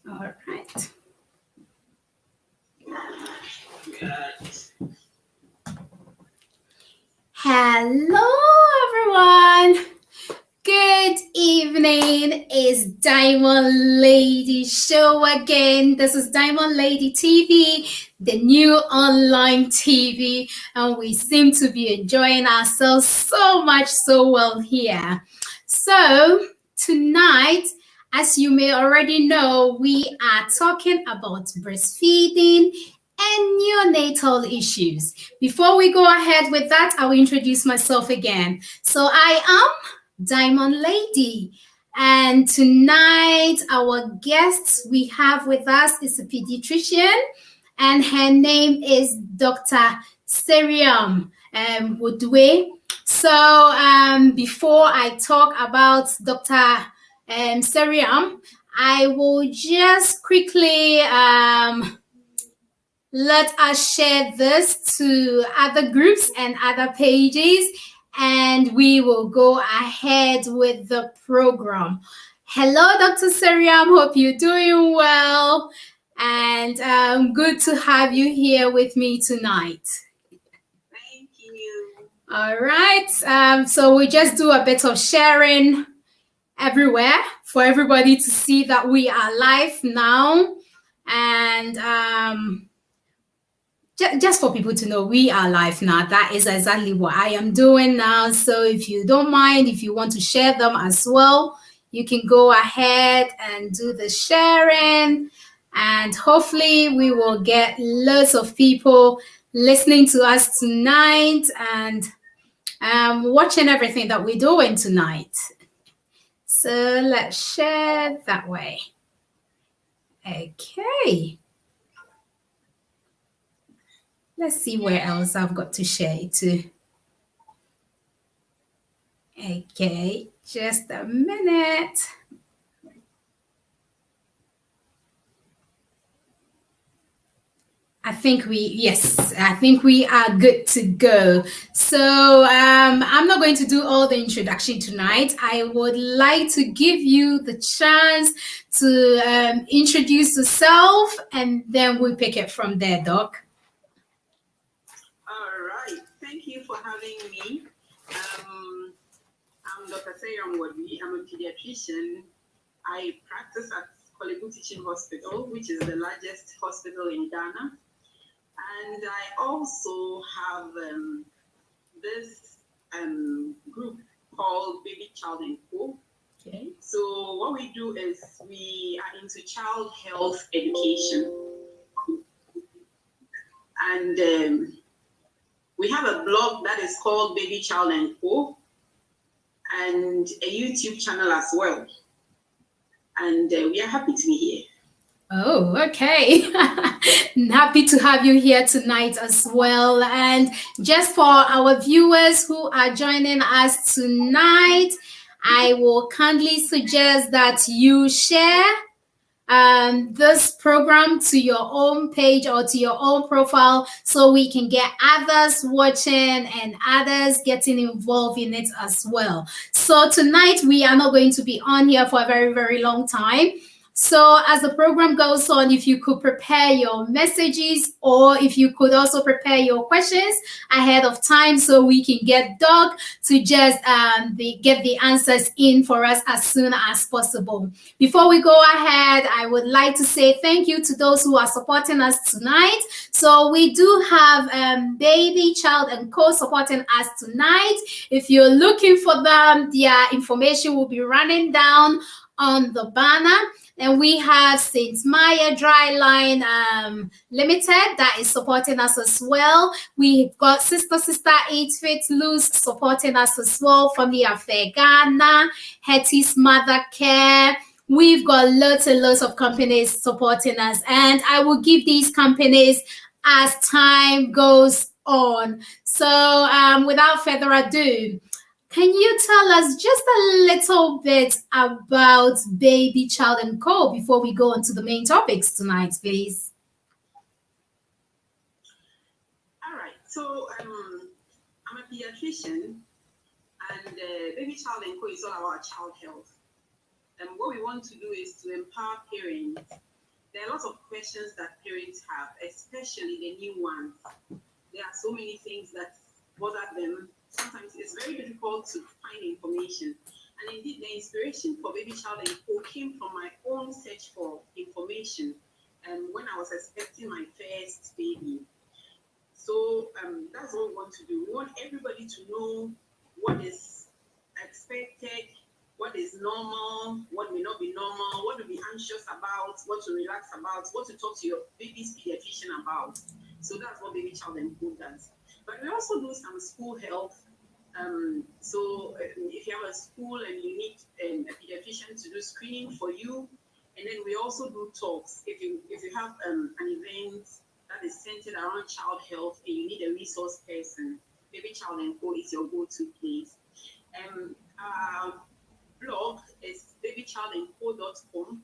All right. Hello, everyone. Good evening. It's Diamond Lady Show again. This is Diamond Lady TV, the new online TV, and we seem to be enjoying ourselves so much so well here. So, tonight, as you may already know, we are talking about breastfeeding and neonatal issues. Before we go ahead with that, I will introduce myself again. So, I am Diamond Lady. And tonight, our guest we have with us is a pediatrician, and her name is Dr. Seriam Woodway. So, before I talk about Dr. Seriam, I will just quickly let us share this to other groups and other pages, and we will go ahead with the program. Hello, Dr. Seriam. Hope you're doing well, and good to have you here with me tonight. Thank you. All right. So we just do a bit of sharing everywhere for everybody to see that we are live now, and just for people to know we are live now. That is exactly what I am doing now. So if you don't mind, if you want to share them as well, you can go ahead and do the sharing, and hopefully we will get lots of people listening to us tonight and watching everything that we're doing tonight. So let's share that way. Okay. Let's see where else I've got to share it to. Okay, just a minute. I think we are good to go. So I'm not going to do all the introduction tonight. I would like to give you the chance to introduce yourself, and then we'll pick it from there, Doc. All right. Thank you for having me. I'm Dr. Sayram Wadwi. I'm a pediatrician. I practice at Kolebu Teaching Hospital, which is the largest hospital in Ghana. And I also have this group called Baby, Child, and Co. Okay. So what we do is we are into child health education. And we have a blog that is called Baby, Child, and Co. and a YouTube channel as well. And we are happy to be here. Oh, okay. Happy to have you here tonight as well. And just for our viewers who are joining us tonight, I will kindly suggest that you share this program to your own page or to your own profile so we can get others watching and others getting involved in it as well. So tonight we are not going to be on here for a very, very long time. So as the program goes on, if you could prepare your messages, or if you could also prepare your questions ahead of time so we can get Doc to just get the answers in for us as soon as possible. Before we go ahead, I would like to say thank you to those who are supporting us tonight. So we do have Baby, Child, and Co supporting us tonight. If you're looking for them, their information will be running down on the banner. And we have St. Maya Dryline Limited that is supporting us as well. We've got Sister 8 Feet Loose supporting us as well. Family Affair Ghana, Hetty's Mother Care. We've got lots and lots of companies supporting us. And I will give these companies as time goes on. So without further ado, can you tell us just a little bit about Baby, Child, and Co. before we go on to the main topics tonight, please? All right. So I'm a pediatrician, and Baby, Child, and Co. is all about child health. And what we want to do is to empower parents there are lots of questions that parents have, especially the new ones. There are so many things that bother them. Sometimes it's very difficult to find information. And indeed, the inspiration for Baby Child and Co came from my own search for information when I was expecting my first baby. So that's what we want to do. We want everybody to know what is expected, what is normal, what may not be normal, what to be anxious about, what to relax about, what to talk to your baby's pediatrician about. So that's what Baby Child and Co does. But we also do some school health. If you have a school and you need a pediatrician to do screening for you, and then we also do talks. If you have an event that is centered around child health and you need a resource person, Baby Child and Co is your go-to place. Our blog is babychildandco.com,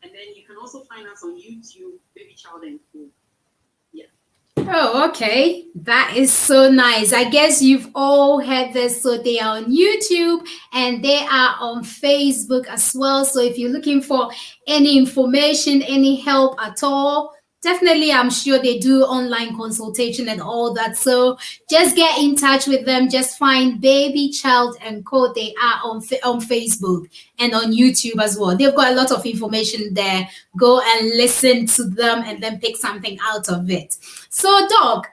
and then you can also find us on YouTube, Baby Child and Co. Yeah. Oh, okay. That is so nice. I guess you've all heard this. So they are on YouTube and they are on Facebook as well. So if you're looking for any information, any help at all, definitely I'm sure they do online consultation and all that. So just get in touch with them. Just find Baby Child and Co. They are on Facebook and on YouTube as well. They've got a lot of information there. Go and listen to them and then pick something out of it. So, Doc,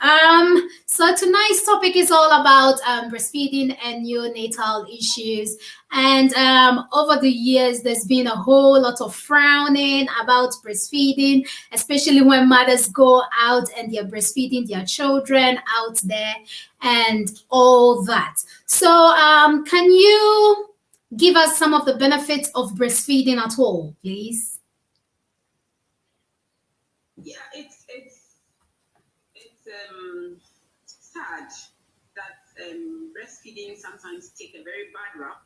so tonight's topic is all about breastfeeding and neonatal issues. And over the years, there's been a whole lot of frowning about breastfeeding, especially when mothers go out and they're breastfeeding their children out there and all that. So, can you give us some of the benefits of breastfeeding at all, please? Yeah, it's sad that breastfeeding sometimes take a very bad rap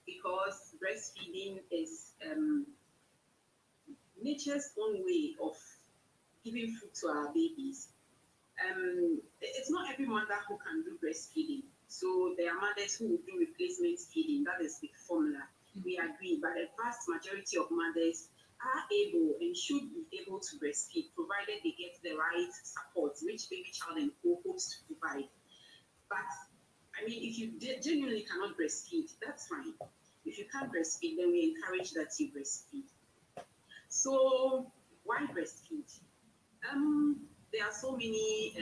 because breastfeeding is nature's own way of giving food to our babies. It's not every mother who can do breastfeeding. So there are mothers who will do replacement feeding. That is the formula. We agree, but the vast majority of mothers are able and should be able to breastfeed, provided they get the right support, which Baby Child and Co hopes to provide. But I mean, if you genuinely cannot breastfeed, that's fine. If you can't breastfeed, then we encourage that you breastfeed. So why breastfeed? There are so many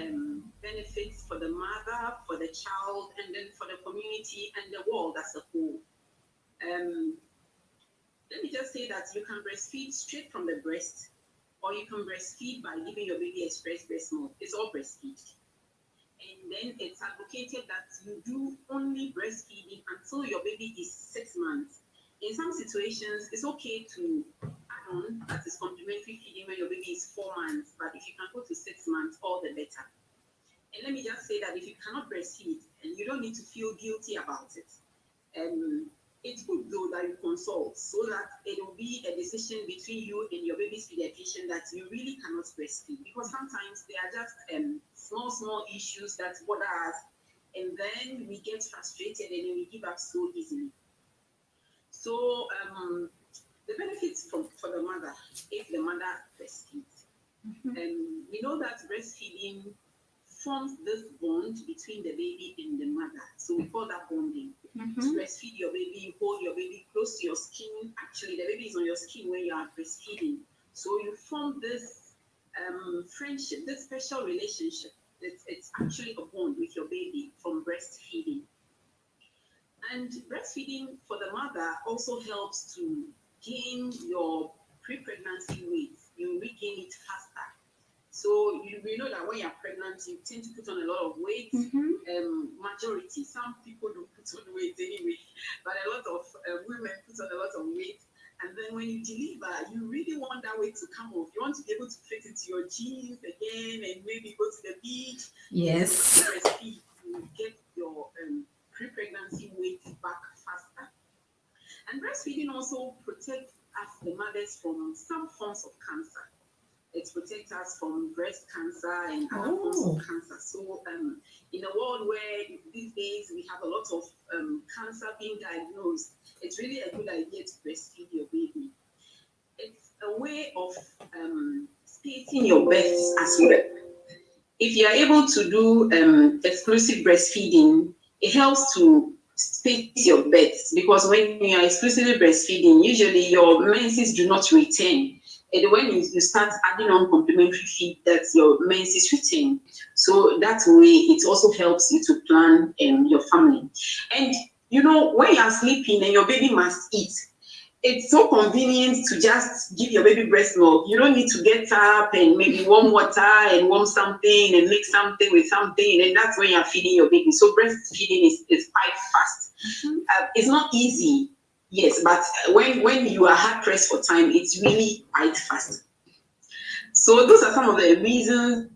benefits for the mother, for the child, and then for the community and the world as a whole. Um, Let me just say that you can breastfeed straight from the breast, or you can breastfeed by giving your baby express breast milk. It's all breastfeed. And then it's advocated that you do only breastfeeding until your baby is 6 months. In some situations, it's okay to add on, that is complementary feeding when your baby is 4 months, but if you can go to 6 months, all the better. And let me just say that if you cannot breastfeed, and you don't need to feel guilty about it, it's good though that you consult so that it will be a decision between you and your baby's pediatrician that you really cannot breastfeed, because sometimes they are just small issues that bother us, and then we get frustrated and then we give up so easily. So the benefits for the mother, if the mother breastfeeds, we know that breastfeeding forms this bond between the baby and the mother. So we call that bonding. To breastfeed your baby, you hold your baby close to your skin. Actually, the baby is on your skin when you are breastfeeding. So you form this friendship, this special relationship. It's actually a bond with your baby from breastfeeding. And breastfeeding for the mother also helps to gain your pre-pregnancy weight. You regain it faster. So we know that when you're pregnant, you tend to put on a lot of weight. Majority, some people don't put on weight anyway, but a lot of women put on a lot of weight. And then when you deliver, you really want that weight to come off. You want to be able to fit into your jeans again and maybe go to the beach. Yes. So when you breastfeed, you get your pre-pregnancy weight back faster. And breastfeeding also protects us, the mothers, from some forms of cancer. It protects us from breast cancer and other forms of cancer. So in a world where these days we have a lot of cancer being diagnosed, it's really a good idea to breastfeed your baby. It's a way of spacing your births as well. If you are able to do exclusive breastfeeding, it helps to space your births, because when you are exclusively breastfeeding, usually your menses do not return. And when you start adding on complementary feed, that your menses return. So that way, it also helps you to plan your family. And when you are sleeping and your baby must eat, it's so convenient to just give your baby breast milk. You don't need to get up and maybe warm water and warm something and mix something with something, and that's when you're feeding your baby. So breastfeeding is quite fast. It's not easy, yes, but when you are hard pressed for time, it's really quite fast. So those are some of the reasons.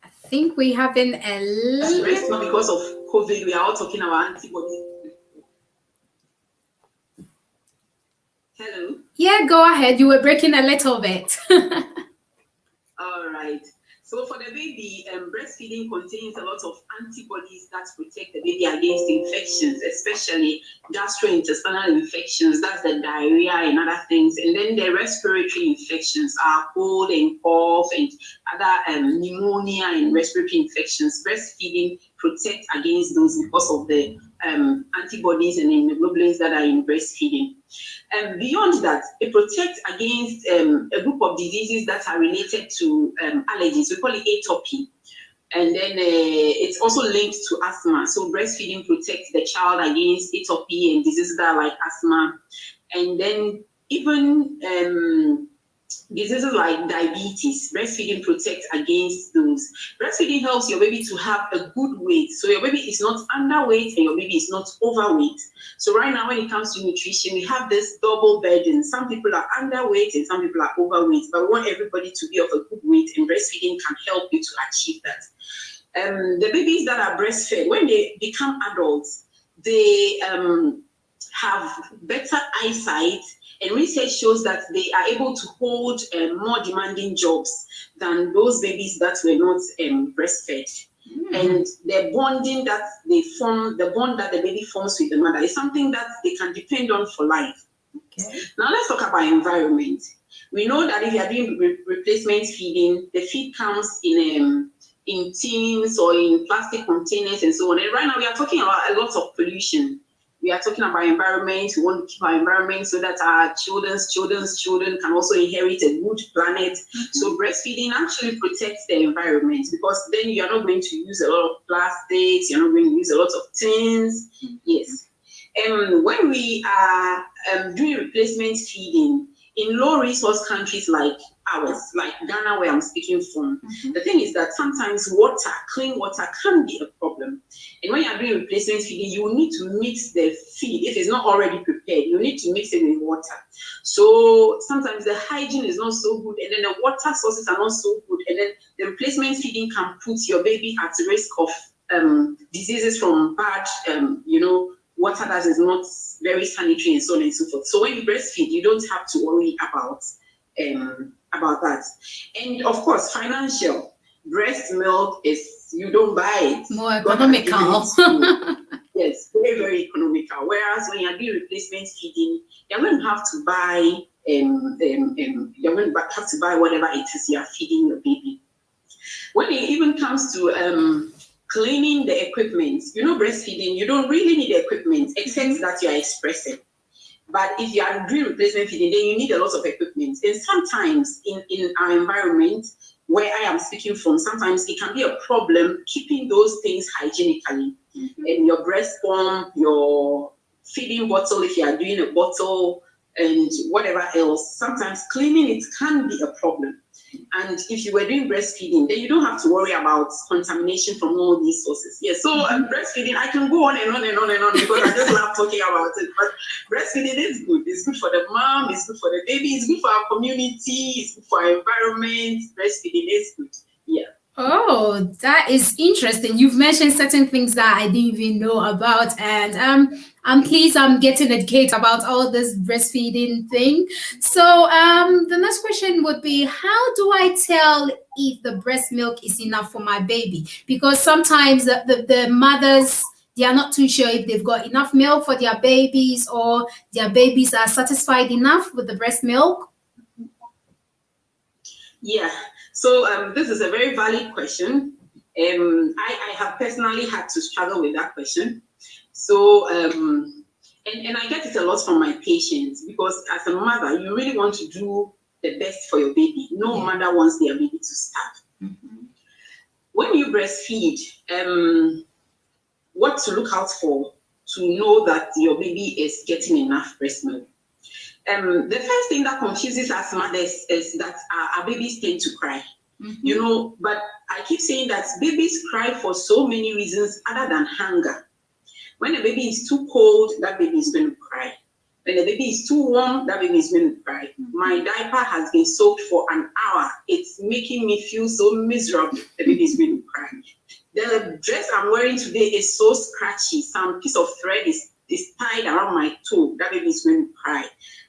I think we having a Breast milk, because of COVID, we are all talking about antibodies. Hello? Yeah, go ahead. You were breaking a little bit. All right. So for the baby, breastfeeding contains a lot of antibodies that protect the baby against infections, especially gastrointestinal infections. That's the diarrhea and other things. And then the respiratory infections are cold and cough and other pneumonia and respiratory infections. Breastfeeding protects against those because of the antibodies and immunoglobulins that are in breastfeeding. And beyond that, it protects against a group of diseases that are related to allergies. We call it atopy. And then it's also linked to asthma. So breastfeeding protects the child against atopy and diseases that are like asthma. And then even diseases like diabetes, breastfeeding protects against those. Breastfeeding helps your baby to have a good weight. So your baby is not underweight and your baby is not overweight. So right now, when it comes to nutrition, we have this double burden. Some people are underweight and some people are overweight, but we want everybody to be of a good weight, and breastfeeding can help you to achieve that. The babies that are breastfed, when they become adults, they have better eyesight, and research shows that they are able to hold more demanding jobs than those babies that were not breastfed. And the bonding that they form, the bond that the baby forms with the mother, is something that they can depend on for life. Okay. Now let's talk about environment. We know that if you are doing replacement feeding, the feed comes in tins or in plastic containers and so on. And right now we are talking about a lot of pollution. We are talking about environment. We want to keep our environment so that our children's children can also inherit a good planet. So breastfeeding actually protects the environment, because then you are not going to use a lot of plastics. You're not going to use a lot of tins. Yes. When we are doing replacement feeding in low resource countries like ours, like Ghana, where I'm speaking from, the thing is that sometimes water, clean water, can be a problem. And when you're doing replacement feeding, you need to mix the feed. If it's not already prepared, you need to mix it with water. So sometimes the hygiene is not so good, and then the water sources are not so good, and then the replacement feeding can put your baby at risk of diseases from bad, water that is not very sanitary and so on and so forth. So when you breastfeed, you don't have to worry about that. And of course, financial. Breast milk is, you don't buy it. More economical. Yes, very, very economical. Whereas when you're doing replacement feeding, you're going to have to buy you're going to have to buy whatever it is you're feeding your baby. When it even comes to cleaning the equipment, breastfeeding, you don't really need equipment except that you are expressing. But if you are doing replacement feeding, then you need a lot of equipment. And sometimes in our environment, where I am speaking from, sometimes it can be a problem keeping those things hygienically. And your breast pump, your feeding bottle, if you are doing a bottle, and whatever else, sometimes cleaning it can be a problem. And if you were doing breastfeeding, then you don't have to worry about contamination from all these sources. Yes, so breastfeeding, I can go on and on and on and on, because I just love talking about it. But breastfeeding is good. It's good for the mom, it's good for the baby, it's good for our community, it's good for our environment. Breastfeeding is good. Yeah. Oh, that is interesting. You've mentioned certain things that I didn't even know about, and I'm pleased I'm getting educated about all this breastfeeding thing. So, the next question would be, how do I tell if the breast milk is enough for my baby? Because sometimes the mothers, they are not too sure if they've got enough milk for their babies, or their babies are satisfied enough with the breast milk. Yeah. So this is a very valid question. I have personally had to struggle with that question. So and I get it a lot from my patients because as a mother, you really want to do the best for your baby. No Yeah. mother wants their baby to starve. When you breastfeed, what to look out for to know that your baby is getting enough breast milk. The first thing that confuses us mothers is that our babies tend to cry. You know, but I keep saying that babies cry for so many reasons other than hunger. When a baby is too cold, that baby is going to cry. When the baby is too warm, that baby is going to cry. My diaper has been soaked for an hour. It's making me feel so miserable. The baby is going to cry. The dress I'm wearing today is so scratchy. Some piece of thread is tied around my toe. That baby is going to cry.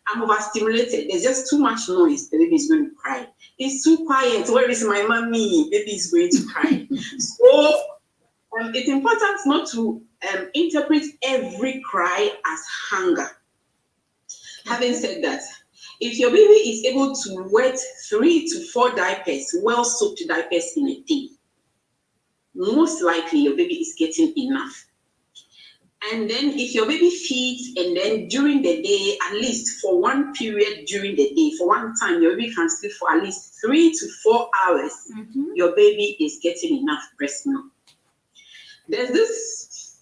I'm overstimulated. There's just too much noise. The baby is going to cry. It's too quiet. Where is my mommy? Baby is going to cry. So it's important not to interpret every cry as hunger. Having said that, if your baby is able to wet 3 to 4 diapers, well soaked diapers in a day, most likely your baby is getting enough. And then if your baby feeds and then during the day, at least for one period during the day, for one time, your baby can sleep for at least 3 to 4 hours, your baby is getting enough breast milk. There's this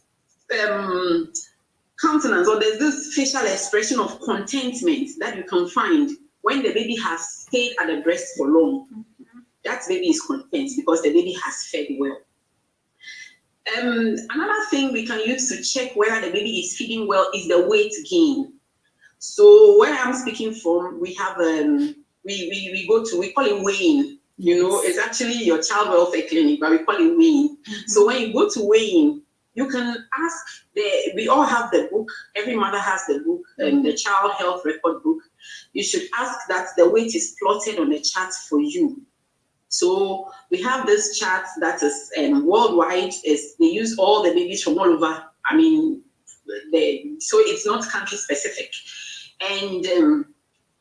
countenance or there's this facial expression of contentment that you can find when the baby has stayed at the breast for long. That baby is content because the baby has fed well. Another thing we can use to check whether the baby is feeding well is the weight gain. So where I'm speaking from, we have we go to, we call it weighing. You know, it's actually your child welfare clinic, but we call it weighing. So when you go to weighing, you can ask we all have the book. Every mother has the book, the child health record book. You should ask that the weight is plotted on the chart for you. So we have this chart that is worldwide. They use all the babies from all over. I mean, so it's not country specific. And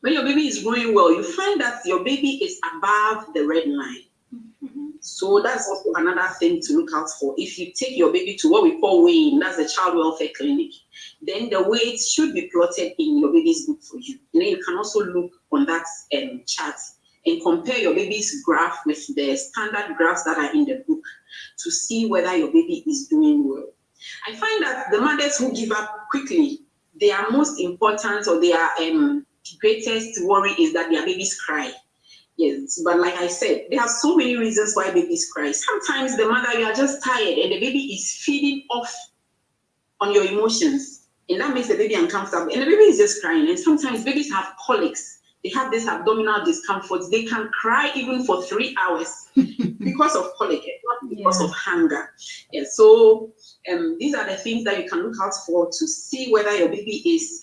when your baby is growing well, you find that your baby is above the red line. So that's also another thing to look out for. If you take your baby to what we call weighing, that's the child welfare clinic, then the weight should be plotted in your baby's book for you. And then you can also look on that chart and compare your baby's graph with the standard graphs that are in the book to see whether your baby is doing well. I find that the mothers who give up quickly, their most important or their greatest worry is that their babies cry. Yes, but like I said, there are so many reasons why babies cry. Sometimes the mother, you are just tired and the baby is feeding off on your emotions, and that makes the baby uncomfortable. And the baby is just crying. And sometimes babies have colics. They have this abdominal discomfort. They can cry even for 3 hours because of colic, not because of hunger. Yeah, so these are the things that you can look out for to see whether your baby is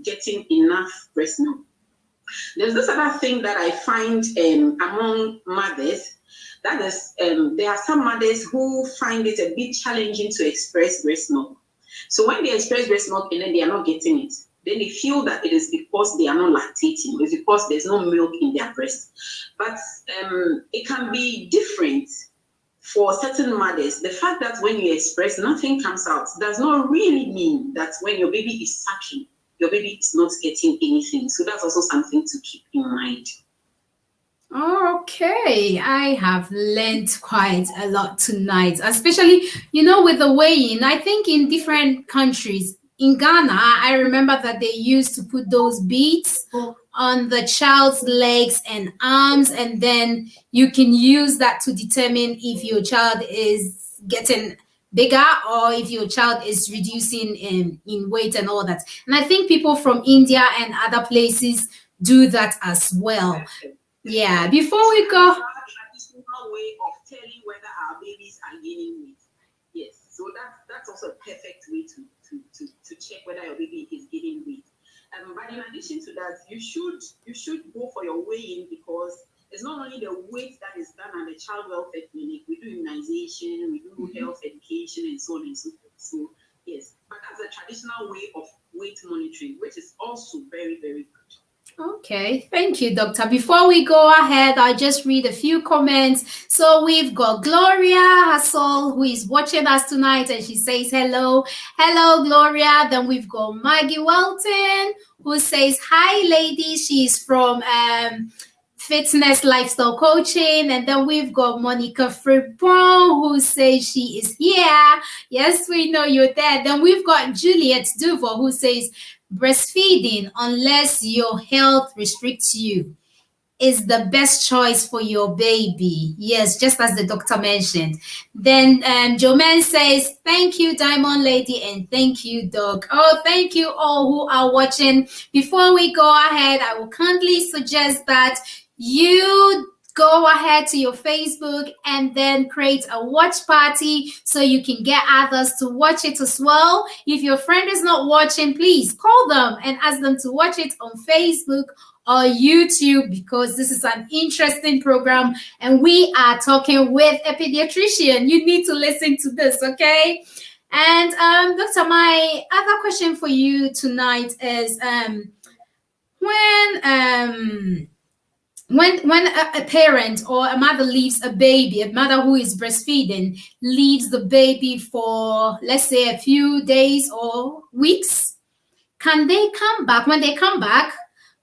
getting enough breast milk. There's this other thing that I find among mothers. That is, there are some mothers who find it a bit challenging to express breast milk. So when they express breast milk and then they are not getting it, then they feel that it is because they are not lactating, it's because there's no milk in their breast. But it can be different for certain mothers. The fact that when you express nothing comes out does not really mean that when your baby is sucking, your baby is not getting anything. So that's also something to keep in mind. Okay, I have learned quite a lot tonight, especially, with the weighing. I think in different countries, in Ghana, I remember that they used to put those beads on the child's legs and arms, and then you can use that to determine if your child is getting bigger or if your child is reducing in weight and all that. And I think people from India and other places do that as well. Yeah, before we go, traditional way of telling whether our babies are gaining weight. Yes, so that's also a perfect way to check whether your baby is gaining weight. But in addition to that, you should go for your weigh-in, because it's not only the weight that is done at the child welfare clinic. We do immunization, we do health education, and so on and so forth. So yes, but that's a traditional way of weight monitoring, which is also very, very good. Okay, thank you, Doctor. Before we go ahead, I'll just read a few comments. So we've got Gloria Hassel, who is watching us tonight, and she says hello. Hello, Gloria. Then we've got Maggie Welton, who says hi, ladies. She's from fitness lifestyle coaching. And then we've got Monica Fribon, who says she is here. Yes, we know you're there. Then we've got Juliet Duval, who says breastfeeding, unless your health restricts you, is the best choice for your baby. Yes, just as the doctor mentioned. Then Joman says, thank you, Diamond Lady, and thank you, Doc. Oh, thank you all who are watching. Before we go ahead, I will kindly suggest that you go ahead to your Facebook and then create a watch party so you can get others to watch it as well. If your friend is not watching, please call them and ask them to watch it on Facebook or YouTube, because this is an interesting program and we are talking with a pediatrician. You need to listen to this, okay? And Doctor, my other question for you tonight is when a parent or a mother leaves a baby, a mother who is breastfeeding leaves the baby for, let's say, a few days or weeks, can they come back? When they come back,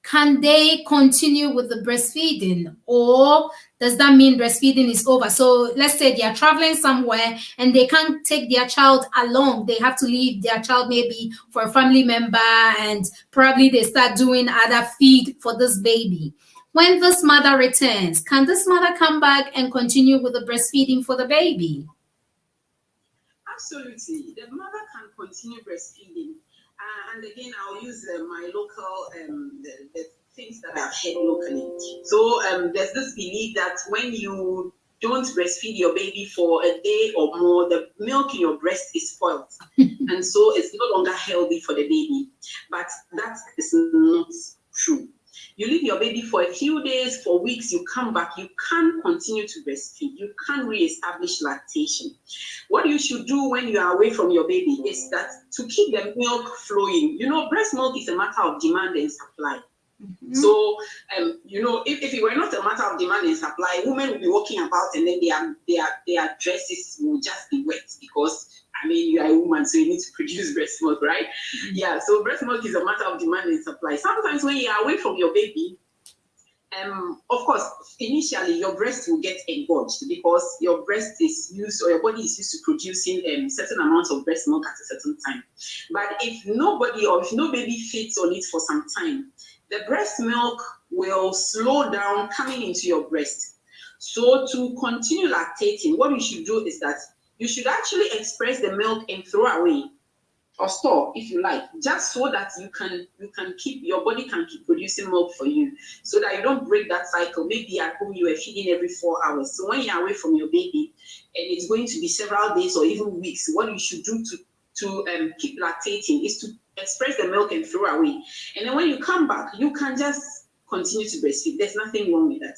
can they continue with the breastfeeding, or does that mean breastfeeding is over? So let's say they are traveling somewhere and they can't take their child along. They have to leave their child maybe for a family member, and probably they start doing other feed for this baby. When this mother returns, can this mother come back and continue with the breastfeeding for the baby? Absolutely, the mother can continue breastfeeding. And again, I'll use my local the things that I've heard locally. So there's this belief that when you don't breastfeed your baby for a day or more, the milk in your breast is spoiled, and so it's no longer healthy for the baby. But that is not true. You leave your baby for a few days, for weeks, you come back, you can continue to breastfeed, you can re-establish lactation. What you should do when you are away from your baby is that to keep the milk flowing. Breast milk is a matter of demand and supply. So, if it were not a matter of demand and supply, women will be walking about and then their dresses will just be wet, because you are a woman, so you need to produce breast milk, right? Yeah, so breast milk is a matter of demand and supply. Sometimes when you are away from your baby, of course, initially your breast will get engorged, because your breast is used, or your body is used to producing certain amounts of breast milk at a certain time. But if nobody, or if no baby feeds on it for some time, the breast milk will slow down coming into your breast. So to continue lactating, what you should do is that you should actually express the milk and throw away, or store if you like, just so that you can keep, your body can keep producing milk for you, so that you don't break that cycle. Maybe at home you are feeding every 4 hours, so when you're away from your baby and it's going to be several days or even weeks, what you should do to keep lactating is to express the milk and throw away, and then when you come back, you can just continue to breastfeed. There's nothing wrong with that.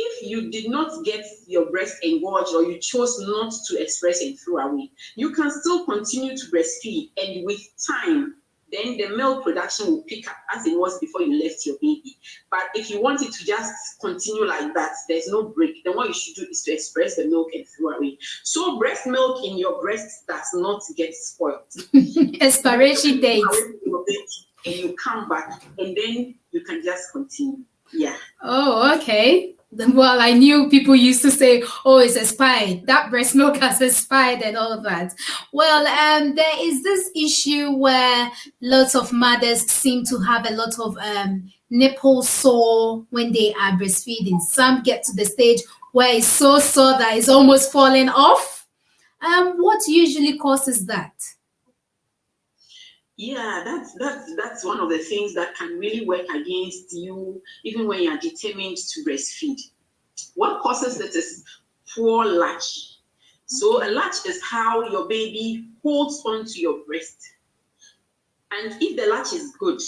If you did not get your breast engorged, or you chose not to express and throw away, you can still continue to breastfeed, and with time, then the milk production will pick up as it was before you left your baby. But if you want it to just continue like that, there's no break, then what you should do is to express the milk and throw away. So breast milk in your breast does not get spoiled. Expiration date. And you come back, and then you can just continue. Yeah. Oh, okay. Well, I knew people used to say, "Oh, it's expired. That breast milk has expired," and all of that. Well, there is this issue where lots of mothers seem to have a lot of nipple sore when they are breastfeeding. Some get to the stage where it's so sore that it's almost falling off. What usually causes that? Yeah, that's one of the things that can really work against you, even when you're determined to breastfeed. What causes it is poor latch. So a latch is how your baby holds onto your breast. And if the latch is good,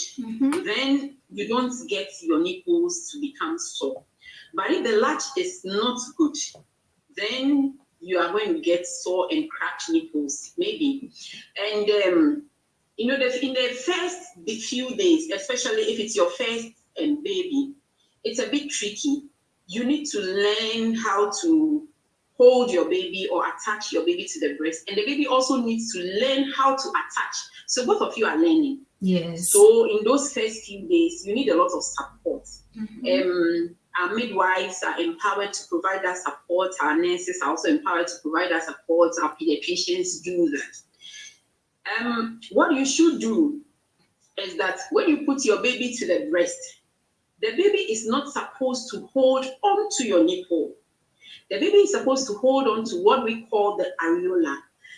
then you don't get your nipples to become sore. But if the latch is not good, then you are going to get sore and cracked nipples, maybe. And in the first few days, especially if it's your first baby, it's a bit tricky. You need to learn how to hold your baby or attach your baby to the breast, and the baby also needs to learn how to attach. So both of you are learning. Yes. So in those first few days, you need a lot of support. Our midwives are empowered to provide that support. Our nurses are also empowered to provide that support. Our pediatricians do that. What you should do is that when you put your baby to the breast, the baby is not supposed to hold onto your nipple. The baby is supposed to hold on to what we call the areola.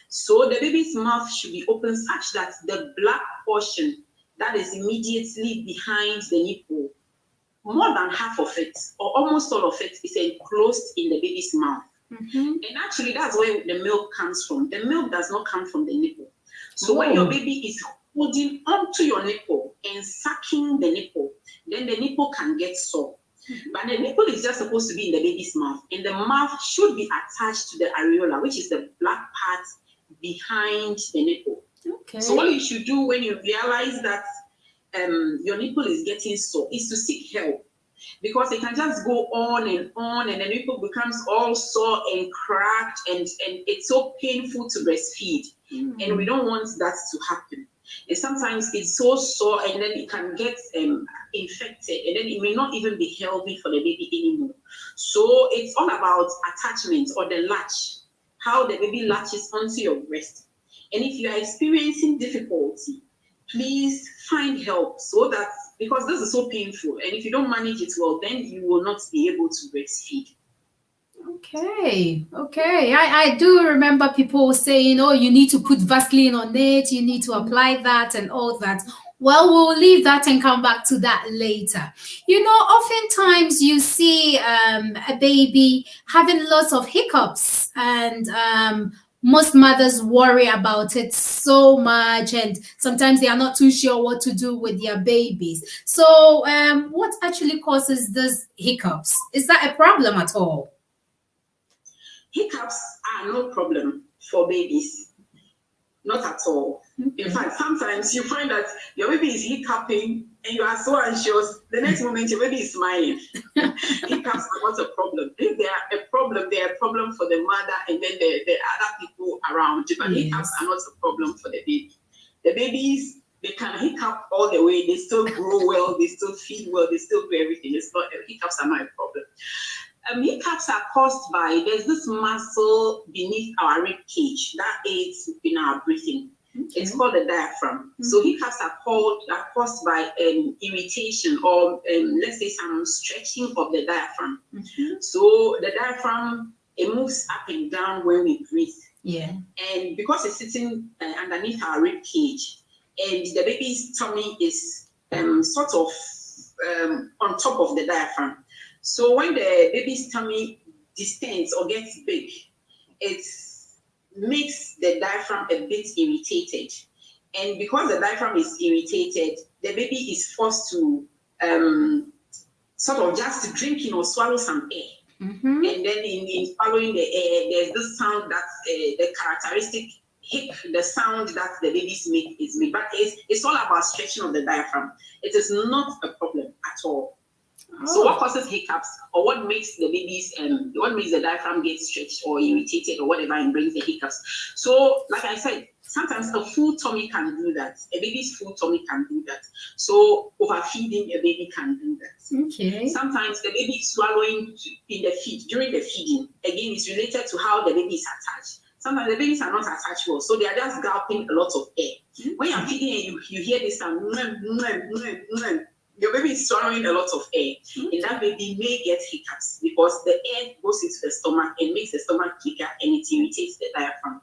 So the baby's mouth should be open such that the black portion that is immediately behind the nipple, more than half of it, or almost all of it, is enclosed in the baby's mouth. And actually, that's where the milk comes from. The milk does not come from the nipple. So when your baby is holding onto your nipple and sucking the nipple, then the nipple can get sore. But the nipple is just supposed to be in the baby's mouth, and the mouth should be attached to the areola, which is the black part behind the nipple. Okay. So what you should do when you realize that your nipple is getting sore is to seek help, because it can just go on, and the nipple becomes all sore and cracked, and it's so painful to breastfeed, and we don't want that to happen. And sometimes it's so sore, and then it can get infected, and then it may not even be healthy for the baby anymore. So it's all about attachment, or the latch, how the baby latches onto your breast. And if you are experiencing difficulty, please find help, so that, because this is so painful, and if you don't manage it well, then you will not be able to breastfeed. Okay. I do remember people saying, oh, you need to put Vaseline on it, you need to apply that and all that. Well, we'll leave that and come back to that later. Oftentimes you see a baby having lots of hiccups, and most mothers worry about it so much, and sometimes they are not too sure what to do with their babies. So, what actually causes these hiccups? Is that a problem at all? Hiccups are no problem for babies, not at all. In fact, sometimes you find that your baby is hiccuping and you are so anxious, the next moment your baby is smiling. Hiccups are not a problem. If they are a problem, they are a problem for the mother and then the other people around. But hiccups are not a problem for the baby. The babies, they can hiccup all the way, they still grow well, they still feed well, they still do everything. Hiccups are not a problem. Hiccups are caused by, there's this muscle beneath our rib cage that aids in our breathing. It's called the diaphragm. So hiccups are caused by irritation, or let's say some stretching of the diaphragm. So the diaphragm, it moves up and down when we breathe. Yeah. And because it's sitting underneath our rib cage, and the baby's tummy is sort of on top of the diaphragm. So when the baby's tummy distends or gets big, it makes the diaphragm a bit irritated. And because the diaphragm is irritated, the baby is forced to sort of just drink in or swallow some air. And then in swallowing the air, there's this sound that the characteristic hic, the sound that the babies make is made. But it's all about stretching of the diaphragm. It is not a problem at all. So what causes hiccups, or what makes the babies, what makes the diaphragm get stretched or irritated or whatever, and brings the hiccups? So, like I said, sometimes a full tummy can do that. A baby's full tummy can do that. So overfeeding a baby can do that. Okay. Sometimes the baby is swallowing in the feed, during the feeding. Again, it's related to how the baby is attached. Sometimes the babies are not attached well, so they are just gulping a lot of air. When you're feeding and you hear this sound, your baby is swallowing a lot of air, and that baby may get hiccups because the air goes into the stomach and makes the stomach bigger, and it irritates the diaphragm.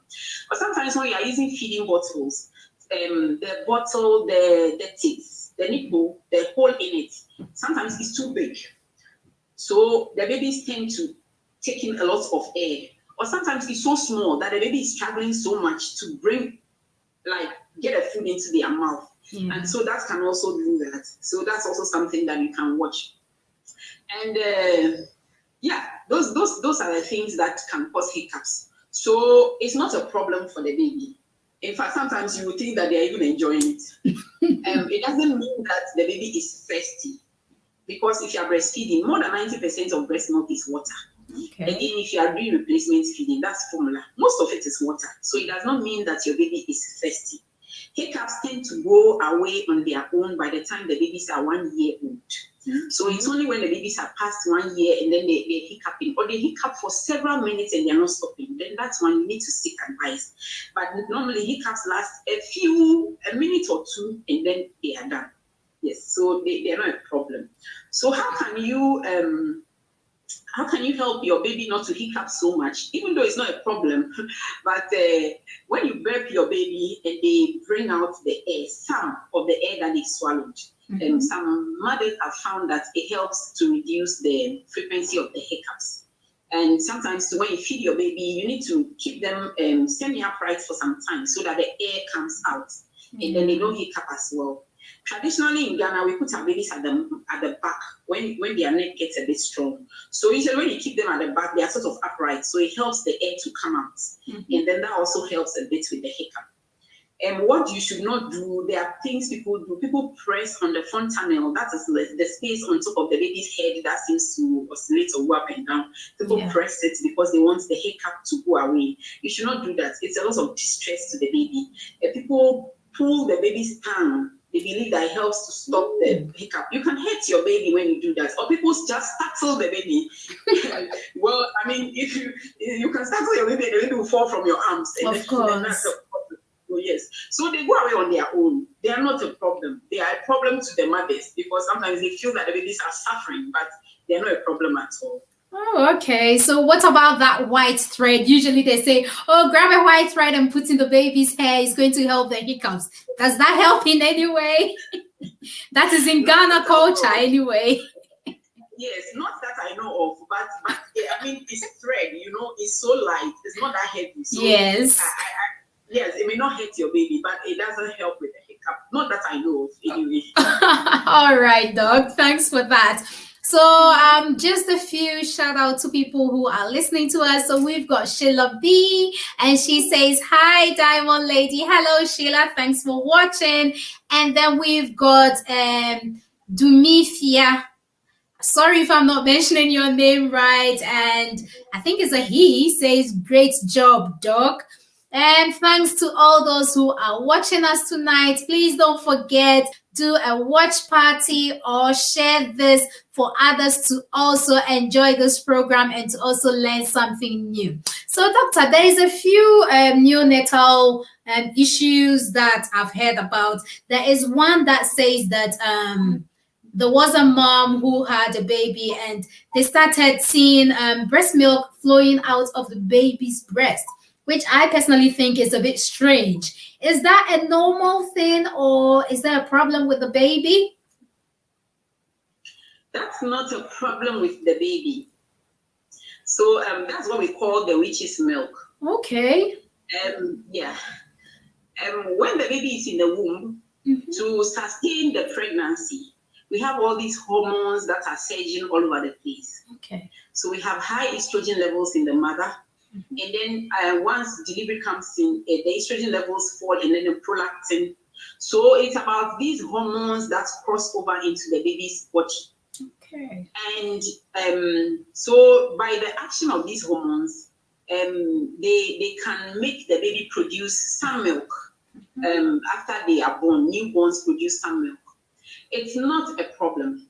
But sometimes when you are using feeding bottles, the bottle, the teeth, the nipple, the hole in it, sometimes it's too big. So the babies tend to take in a lot of air. Or sometimes it's so small that the baby is struggling so much to bring, like, get a food into their mouth. Yeah. And so that can also do that. So that's also something that you can watch. And yeah, those are the things that can cause hiccups. So it's not a problem for the baby. In fact, sometimes you would think that they're even enjoying it. It doesn't mean that the baby is thirsty, because if you are breastfeeding, more than 90% of breast milk is water. Okay. Again, if you are doing replacement feeding, that's formula. Most of it is water. So it does not mean that your baby is thirsty. Hiccups tend to go away on their own by the time the babies are 1 year old. So it's only when the babies are past 1 year and then they're hiccuping, or they hiccup for several minutes and they're not stopping, then that's when you need to seek advice. But normally hiccups last a minute or two and then they are done. Yes, so they're not a problem. So how can you help your baby not to hiccup so much, even though it's not a problem? But when you burp your baby and they bring out the air, some of the air that they swallowed, some mothers have found that it helps to reduce the frequency of the hiccups. And sometimes when you feed your baby, you need to keep them semi-upright for some time so that the air comes out and then they don't hiccup as well. Traditionally in Ghana, we put our babies at the back when their neck gets a bit strong. So usually when you keep them at the back, they are sort of upright. So it helps the air to come out. And then that also helps a bit with the hiccup. And what you should not do, there are things people do. People press on the fontanelle, that is the space on top of the baby's head that seems to oscillate or go up and down. People press it because they want the hiccup to go away. You should not do that. It's a lot of distress to the baby. People pull the baby's tongue. They believe that it helps to stop the hiccup. You can hurt your baby when you do that, or people just startle the baby. Well, I mean, if you can startle your baby, and the baby will fall from your arms. And of course. Then that's a problem. So yes. So they go away on their own. They are not a problem. They are a problem to the mothers because sometimes they feel that the babies are suffering, but they are not a problem at all. Oh, okay. So what about that white thread? Usually they say, oh, grab a white thread and put in the baby's hair. It's going to help the hiccups. Does that help in any way? That is in Ghana culture anyway. Yes, not that I know of, but I mean, it's thread, it's so light. It's not that heavy. So yes. Yes, it may not hurt your baby, but it doesn't help with the hiccup. Not that I know of anyway. All right, Doc. Thanks for that. So just a few shout out to people who are listening to us. So we've got Sheila B, and she says, hi, Diamond Lady. Hello, Sheila. Thanks for watching. And then we've got Dumifia. Sorry if I'm not mentioning your name right. And I think it's a he says, great job, Doc. And thanks to all those who are watching us tonight. Please don't forget, do a watch party or share this for others to also enjoy this program and to also learn something new. So, Doctor, there is a few neonatal issues that I've heard about. There is one that says that there was a mom who had a baby and they started seeing breast milk flowing out of the baby's breast, which I personally think is a bit strange. Is that a normal thing or is there a problem with the baby? That's not a problem with the baby. So that's what we call the witch's milk. Okay. Yeah. When the baby is in the womb, to sustain the pregnancy, we have all these hormones that are surging all over the place. Okay. So we have high estrogen levels in the mother. And then once delivery comes in, the estrogen levels fall and then the prolactin. So it's about these hormones that cross over into the baby's body. Okay. And so by the action of these hormones, they can make the baby produce some milk. After they are born, newborns produce some milk. It's not a problem.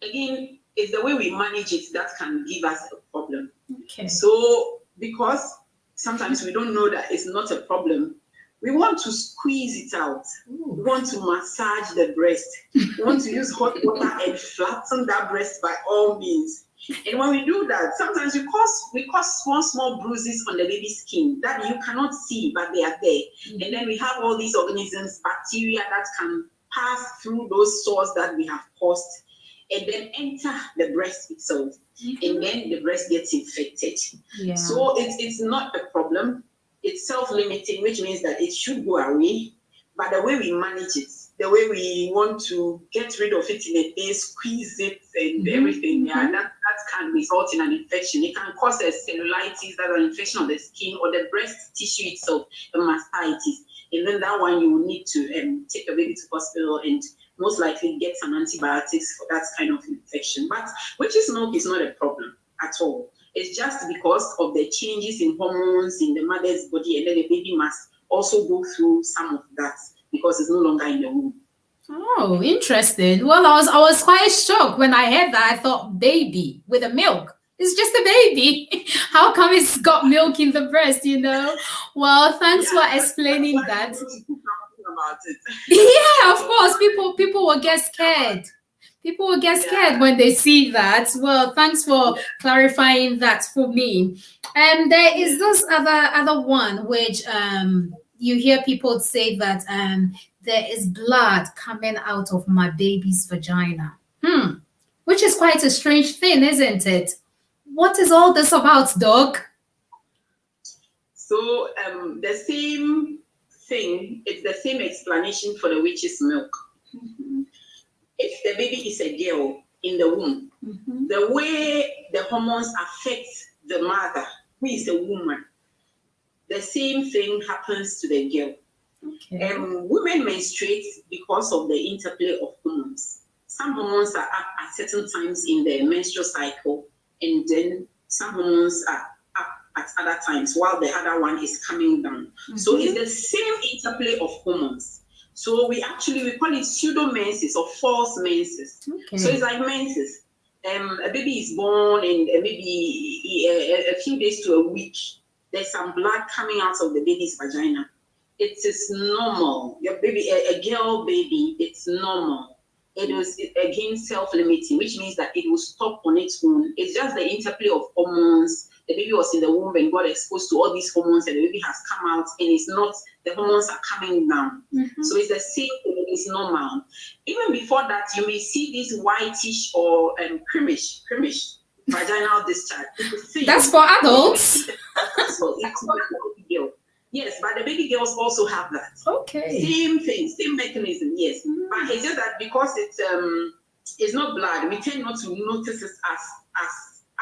Again, it's the way we manage it that can give us a problem. Okay. So because sometimes we don't know that it's not a problem, we want to squeeze it out. Ooh. We want to massage the breast. We want to use hot water and flatten that breast by all means. And when we do that, sometimes we cause small bruises on the baby's skin that you cannot see, but they are there. And then we have all these organisms, bacteria that can pass through those sores that we have caused. and then enter the breast itself, and then the breast gets infected. Yeah. So it's not a problem. It's self-limiting, which means that it should go away. But the way we manage it, the way we want to get rid of it in a day, squeeze it and everything, that can result in an infection. It can cause a cellulitis, that's an infection of the skin, or the breast tissue itself, a mastitis. And then that one you will need to take a baby to hospital and most likely get some antibiotics for that kind of infection. But witch's milk is not a problem at all. It's just because of the changes in hormones in the mother's body, and then the baby must also go through some of that because it's no longer in the womb. Oh, interesting. Well, I was quite shocked when I heard that. I thought baby with a milk. It's just a baby. How come it's got milk in the breast, you know? Well, thanks for explaining that. About it. Yeah, of course. People will get scared. People will get scared when they see that. Well, thanks for clarifying that for me. And there is this other one which you hear people say that there is blood coming out of my baby's vagina. Which is quite a strange thing, isn't it? What is all this about, Doc? So the same thing, it's the same explanation for the witch's milk. If the baby is a girl in the womb, the way the hormones affect the mother, who is a woman, the same thing happens to the girl. Women menstruate because of the interplay of hormones. Some hormones are up at certain times in the menstrual cycle, and then some hormones are up at other times while the other one is coming down. So it's the same interplay of hormones. So we call it pseudo menses or false menses. So it's like menses. A baby is born, and maybe a few days to a week, there's some blood coming out of the baby's vagina. It is normal. Your baby, a girl baby, it's normal. It was, again, self-limiting, which means that it will stop on its own. It's just the interplay of hormones. The baby was in the womb and got exposed to all these hormones, and the baby has come out, and it's not, the hormones are coming down. So it's the same thing, it's normal. Even before that, you may see this whitish or creamish vaginal discharge. That's for adults. Yes, but the baby girls also have that. Okay. Same thing, same mechanism, yes. But it's just that because it's not blood, we tend not to notice it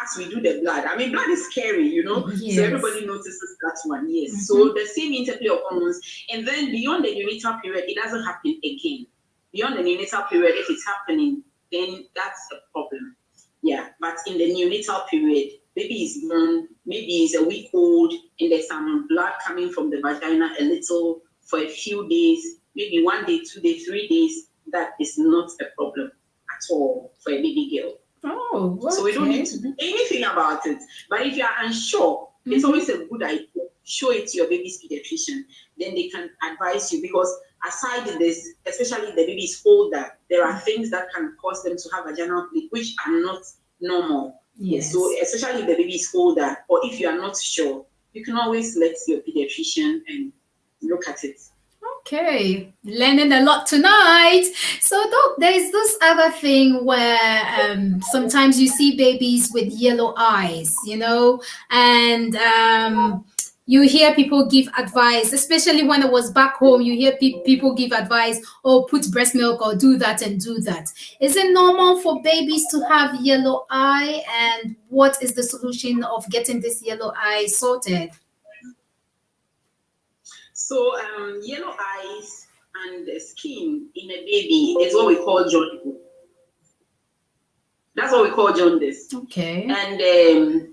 as we do the blood. I mean, blood is scary, you know? Yes. So everybody notices that one, yes. So the same interplay of hormones. And then beyond the neonatal period, it doesn't happen again. Beyond the neonatal period, if it's happening, then that's a problem. Yeah, but in the neonatal period, baby is born, maybe is a week old, and there's some blood coming from the vagina a little for a few days, maybe 1 day, 2 days, 3 days. That is not a problem at all for a baby girl. Oh, okay. So we don't need to do anything about it. But if you are unsure, it's always a good idea to show it to your baby's pediatrician. Then they can advise you, because aside this, especially if the baby is older, there are things that can cause them to have vaginal bleed, which are not normal. Yes. So especially if the baby is older, or if you are not sure, you can always let your pediatrician and look at it. Okay, learning a lot tonight. So, Doc, there is this other thing where sometimes you see babies with yellow eyes, you know, and you hear people give advice, especially when it was back home. You hear people give advice, oh, put breast milk or do that and do that. Is it normal for babies to have yellow eye? And what is the solution of getting this yellow eye sorted? So yellow eyes and the skin in a baby is what we call jaundice. That's what we call jaundice. Okay. And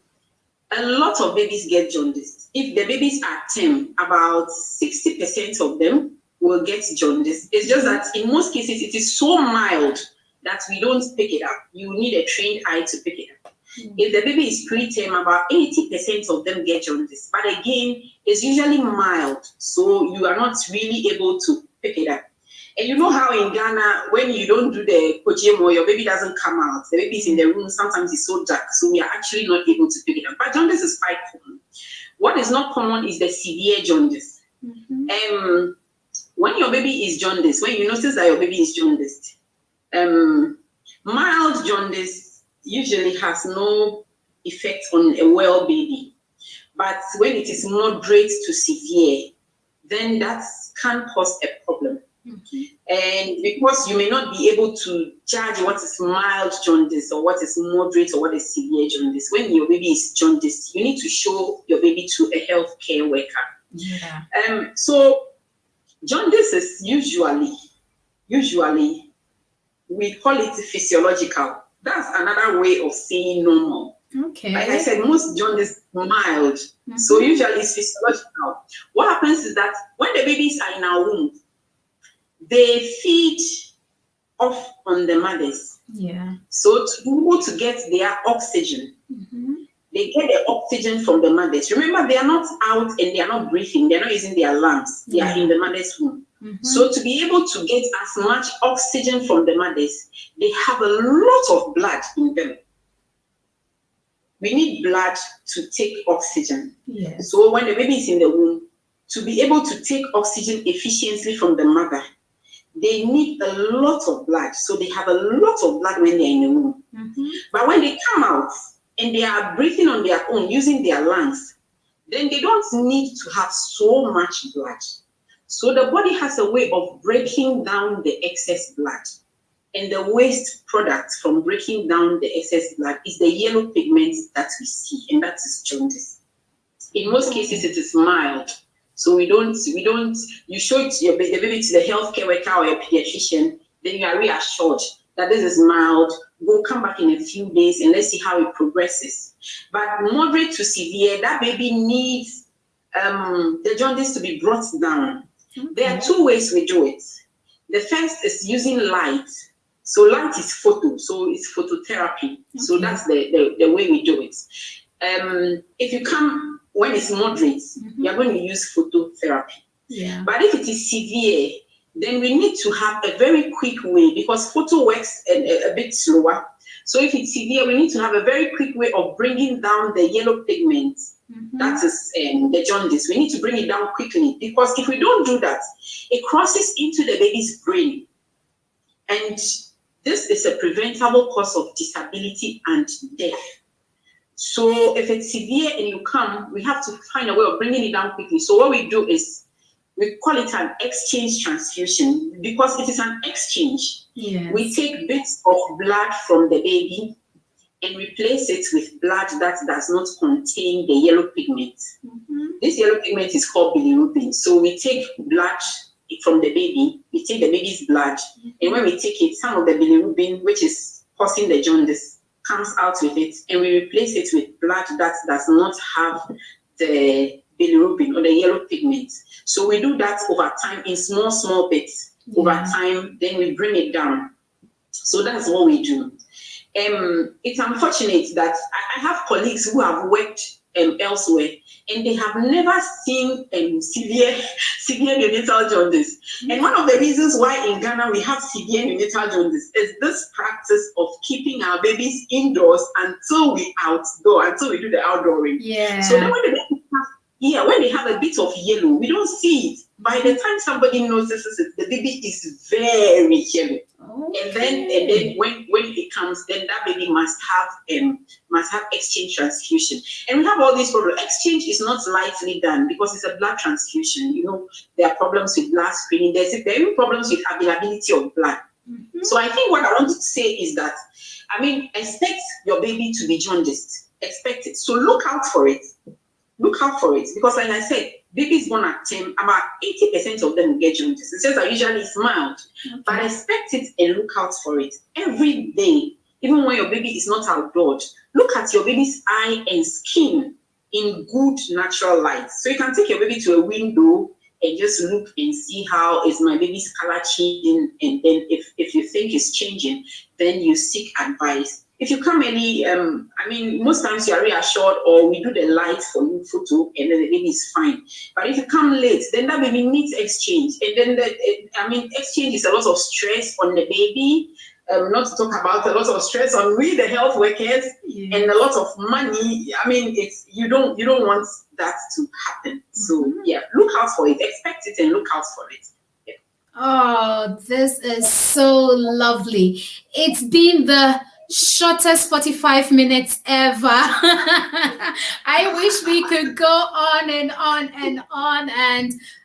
a lot of babies get jaundice. If the babies are 10, about 60% of them will get jaundice. It's just that in most cases, it is so mild that we don't pick it up. You need a trained eye to pick it up. If the baby is preterm, about 80% of them get jaundice. But again, it's usually mild, so you are not really able to pick it up. And you know how in Ghana, when you don't do the kojimo, your baby doesn't come out. The baby is in the room, sometimes it's so dark, so we are actually not able to pick it up. But jaundice is quite common. What is not common is the severe jaundice. When your baby is jaundiced, when you notice that your baby is jaundiced, Mild jaundice usually has no effect on a well baby, but when it is moderate to severe, then that can cause a problem. And because you may not be able to judge what is mild jaundice or what is moderate or what is severe jaundice, when your baby is jaundice, you need to show your baby to a healthcare worker. Yeah. So jaundice is usually we call it physiological. That's another way of saying normal. Okay. Like I said, most jaundice is mild, so usually it's physiological. What happens is that when the babies are in our womb, they feed off on the mothers. Yeah. So to be able to get their oxygen, they get the oxygen from the mothers. Remember, they are not out and they are not breathing. They are not using their lungs. They are in the mother's womb. So to be able to get as much oxygen from the mothers, they have a lot of blood in them. We need blood to take oxygen. Yes. So when the baby is in the womb, to be able to take oxygen efficiently from the mother, they need a lot of blood. So they have a lot of blood when they're in the womb. But when they come out and they are breathing on their own using their lungs, then they don't need to have so much blood. So the body has a way of breaking down the excess blood. And the waste product from breaking down the excess blood is the yellow pigment that we see, and that is jaundice. In most cases, it is mild. So we don't, you show it the baby to the healthcare worker or a pediatrician, then you are reassured that this is mild. We'll come back in a few days and let's see how it progresses. But moderate to severe, that baby needs the jaundice to be brought down. There are two ways we do it. The first is using light. So light is photo, so it's phototherapy. So that's the way we do it. If you come when it's moderate, you are going to use phototherapy. Yeah. But if it is severe, then we need to have a very quick way because photo works a bit slower. So if it's severe, we need to have a very quick way of bringing down the yellow pigment. That is the jaundice. We need to bring it down quickly because if we don't do that, it crosses into the baby's brain. And this is a preventable cause of disability and death. So if it's severe and you come, we have to find a way of bringing it down quickly. So what we do is we call it an exchange transfusion because it is an exchange. Yes. We take bits of blood from the baby and replace it with blood that does not contain the yellow pigment. This yellow pigment is called bilirubin. So we take blood from the baby, we take the baby's blood, and when we take it, some of the bilirubin, which is causing the jaundice, comes out with it, and we replace it with blood that does not have the bilirubin or the yellow pigment. So we do that over time in small bits. Over time, then we bring it down. So that's what we do. It's unfortunate that I have colleagues who have worked elsewhere and they have never seen severe neonatal jaundice. And one of the reasons why in Ghana we have severe neonatal jaundice is this practice of keeping our babies indoors until we do the outdooring. Yeah. So then when they have a bit of yellow, we don't see it. By the time somebody notices it, the baby is very yellow. And then when it comes, then that baby must have exchange transfusion. And we have all these problems. Exchange is not lightly done because it's a blood transfusion. You know, there are problems with blood screening. There are even problems with availability of blood. So I think what I want to say is that, expect your baby to be jaundiced. Expect it. So look out for it. Look out for it. Because like I said, babies born at 10, about 80% of them get jaundice. It says that usually it's mild. But expect it and look out for it. Every day, even when your baby is not outdoors, look at your baby's eye and skin in good natural light. So you can take your baby to a window and just look and see how is my baby's color changing. And then if you think it's changing, then you seek advice. If you come early, most times you are reassured or we do the light for you photo and then the baby is fine. But if you come late, then that baby needs exchange. And then exchange is a lot of stress on the baby, not to talk about a lot of stress on we, the health workers, and a lot of money. You don't want that to happen. So look out for it, expect it and look out for it. Oh, this is so lovely. It's been the shortest 45 minutes ever. I wish we could go on and on and on.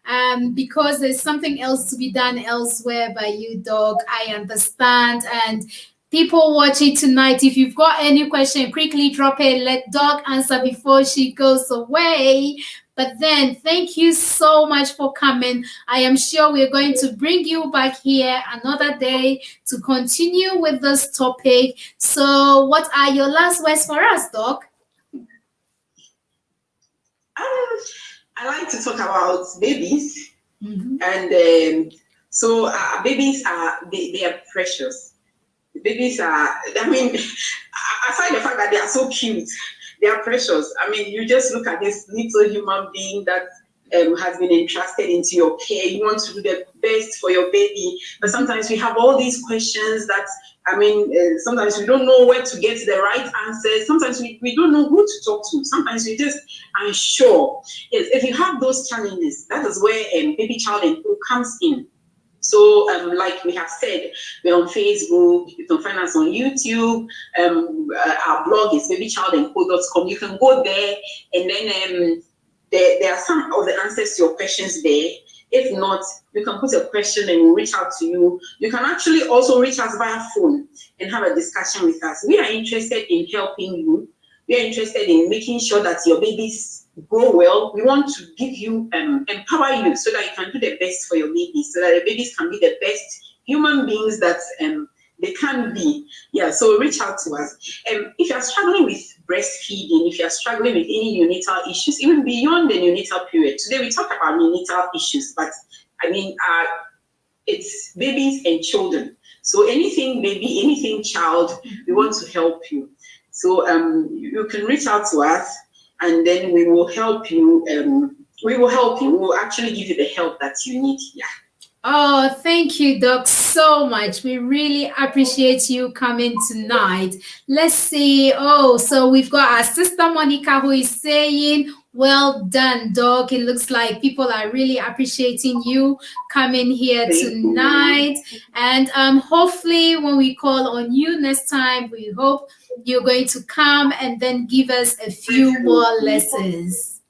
And because there's something else to be done elsewhere by you, dog, I understand. And people watching tonight, if you've got any question, quickly drop it. Let dog answer before she goes away. But then, thank you so much for coming. I am sure we're going to bring you back here another day to continue with this topic. So, what are your last words for us, Doc? I like to talk about babies, and so babies they are precious. Babies are, I mean, aside the fact that they are so cute, they are precious. I mean, you just look at this little human being that has been entrusted into your care. You want to do the best for your baby, but sometimes we have all these questions that, I mean, sometimes we don't know where to get the right answers. Sometimes we don't know who to talk to. Sometimes we just unsure. Yes, if you have those challenges, that is where baby child and who comes in. So, like we have said, we're on Facebook. You can find us on YouTube. Our blog is babychildandco.com. You can go there, and then there are some of the answers to your questions there. If not, you can put a question and we'll reach out to you. You can actually also reach us via phone and have a discussion with us. We are interested in helping you. We are interested in making sure that your babies grow well. We want to give you, empower you so that you can do the best for your babies, so that the babies can be the best human beings that they can be. Yeah, so reach out to us. If you're struggling with breastfeeding, if you're struggling with any neonatal issues, even beyond the neonatal period, today we talk about neonatal issues, but I mean, it's babies and children. So anything baby, anything child, we want to help you. So you can reach out to us, and then we will help you. We will help you. We will actually give you the help that you need. Yeah. Oh, thank you, Doc, so much. We really appreciate you coming tonight. Let's see. Oh, so we've got our sister Monica who is saying, well done, Doc. It looks like people are really appreciating you coming here tonight. And hopefully, when we call on you next time, we hope you're going to come and then give us a few more lessons.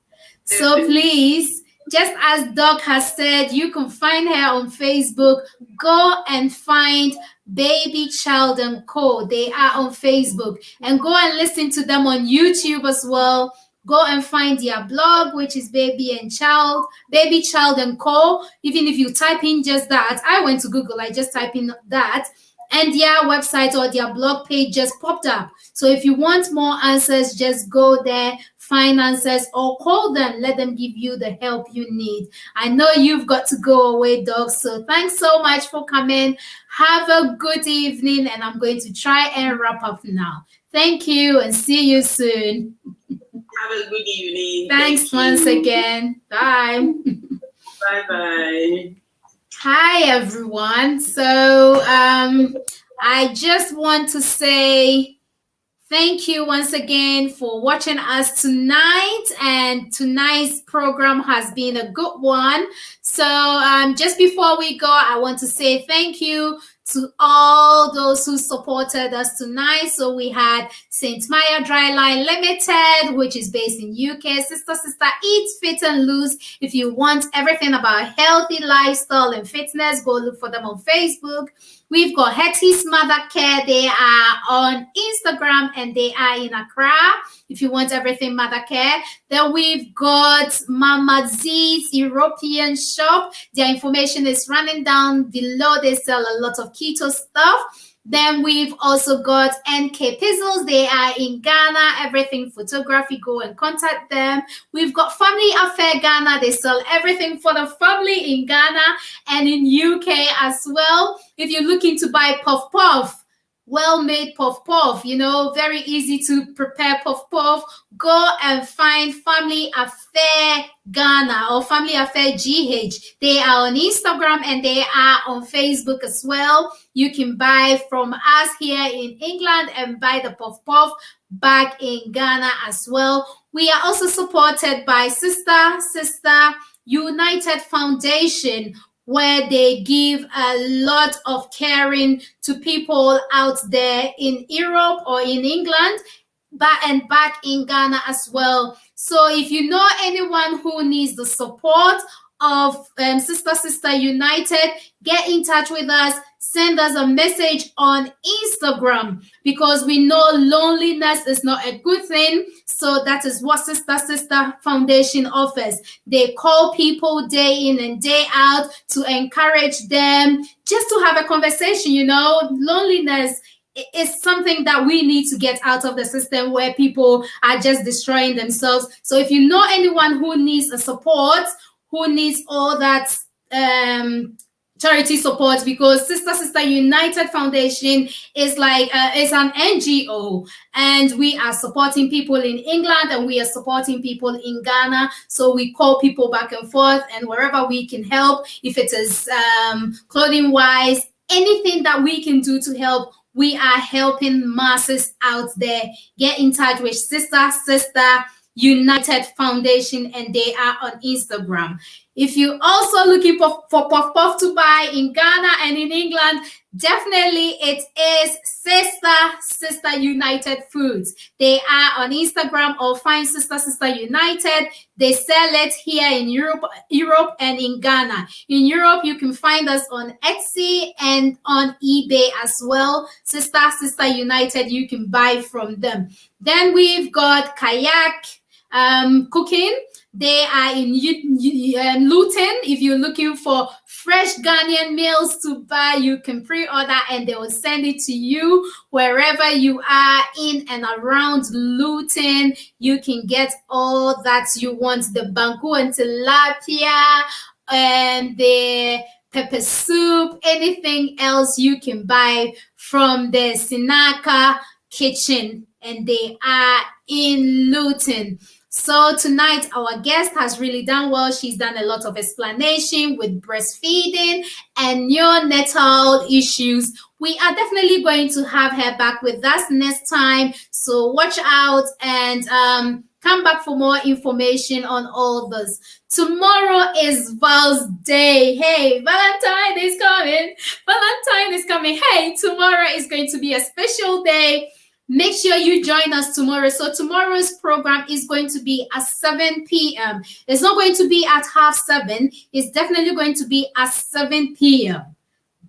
So please, just as Doc has said, you can find her on Facebook. Go and find Baby Child and Co. They are on Facebook. And go and listen to them on YouTube as well. Go and find their blog, which is Baby Child and Co. Even if you type in just that, I went to Google, I just type in that, and their website or their blog page just popped up. So if you want more answers, just go there, find answers, or call them. Let them give you the help you need. I know you've got to go away, Doc. So thanks so much for coming. Have a good evening, and I'm going to try and wrap up now. Thank you, and see you soon. Have a good evening. Thanks once again. Bye. Bye-bye. Hi, everyone. So I just want to say thank you once again for watching us tonight. And tonight's program has been a good one. So just before we go, I want to say thank you to all those who supported us tonight. So we had St. Maya Dryline Limited, which is based in UK. Sister Eat Fit and Lose. If you want everything about healthy lifestyle and fitness, go look for them on Facebook. We've got Hetty's Mother Care. They are on Instagram and they are in Accra. If you want everything mother care. Then we've got Mama Z's European shop. Their information is running down below. They sell a lot of keto stuff. Then we've also got NK Pizzles. They are in Ghana. Everything photography. Go and contact them. We've got Family Affair Ghana. They sell everything for the family in Ghana and in UK as well. If you're looking to buy puff puff, well-made puff puff, very easy to prepare puff puff, go and find Family Affair Ghana or Family Affair GH. They are on Instagram and they are on Facebook as well. You can buy from us here in England and buy the puff puff back in Ghana as well. We are also supported by Sister United Foundation, where they give a lot of caring to people out there in Europe or in England, back in Ghana as well. So if you know anyone who needs the support of Sister United, get in touch with us. Send us a message on Instagram, because we know loneliness is not a good thing. So that is what Sister Foundation offers. They call people day in and day out to encourage them, just to have a conversation. Loneliness is something that we need to get out of the system, where people are just destroying themselves. So if you know anyone who needs a support, who needs all that charity support, because Sister United Foundation is like is an NGO, and we are supporting people in England and we are supporting people in Ghana. So we call people back and forth, and wherever we can help, if it is clothing wise, anything that we can do to help, we are helping masses out there. Get in touch with Sister United Foundation, and they are on Instagram. If you're also looking for puff puff to buy in Ghana and in England, definitely it is Sister United Foods. They are on Instagram, or find Sister United. They sell it here in Europe and in Ghana. In Europe, you can find us on Etsy and on eBay as well. Sister United, you can buy from them. Then we've got Kayak Cooking. They are in Luton. If you're looking for fresh Ghanaian meals to buy, you can pre-order and they will send it to you wherever you are in and around Luton. You can get all that you want: the banku and tilapia and the pepper soup, anything else you can buy from the Sinaka kitchen, and they are in Luton. So tonight, our guest has really done well. She's done a lot of explanation with breastfeeding and neonatal issues. We are definitely going to have her back with us next time. So watch out and come back for more information on all this. Tomorrow is Val's Day. Hey, Valentine is coming. Valentine is coming. Hey, tomorrow is going to be a special day. Make sure you join us tomorrow. So tomorrow's program is going to be at 7 p.m. It's not going to be at 6:30. It's definitely going to be at 7 p.m.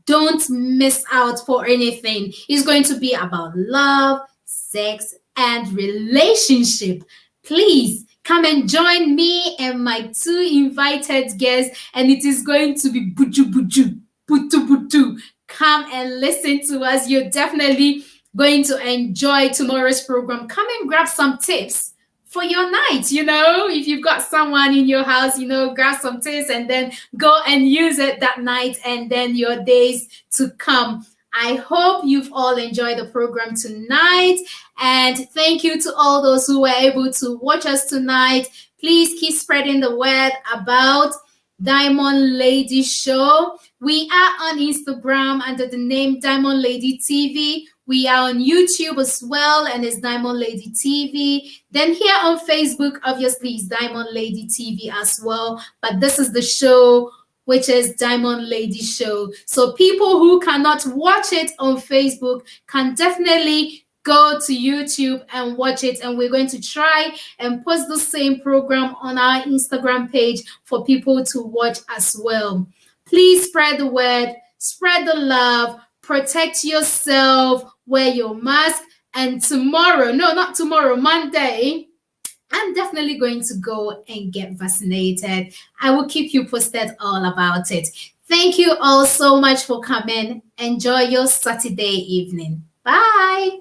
Don't miss out for anything. It's going to be about love, sex, and relationship. Please come and join me and my two invited guests, and it is going to be buju buju, butu butu. Come and listen to us. You're definitely going to enjoy tomorrow's program. Come and grab some tips for your night. If you've got someone in your house, grab some tips and then go and use it that night and then your days to come. I hope you've all enjoyed the program tonight, and thank you to all those who were able to watch us tonight. Please keep spreading the word about Diamond Lady Show. We are on Instagram under the name Diamond Lady TV. We are on YouTube as well, and it's Diamond Lady TV. Then here on Facebook, obviously, it's Diamond Lady TV as well. But this is the show, which is Diamond Lady Show. So people who cannot watch it on Facebook can definitely go to YouTube and watch it. And we're going to try and post the same program on our Instagram page for people to watch as well. Please spread the word, spread the love, protect yourself, wear your mask. And tomorrow, no, not tomorrow, Monday, I'm definitely going to go and get vaccinated. I will keep you posted all about it. Thank you all so much for coming. Enjoy your Saturday evening. Bye.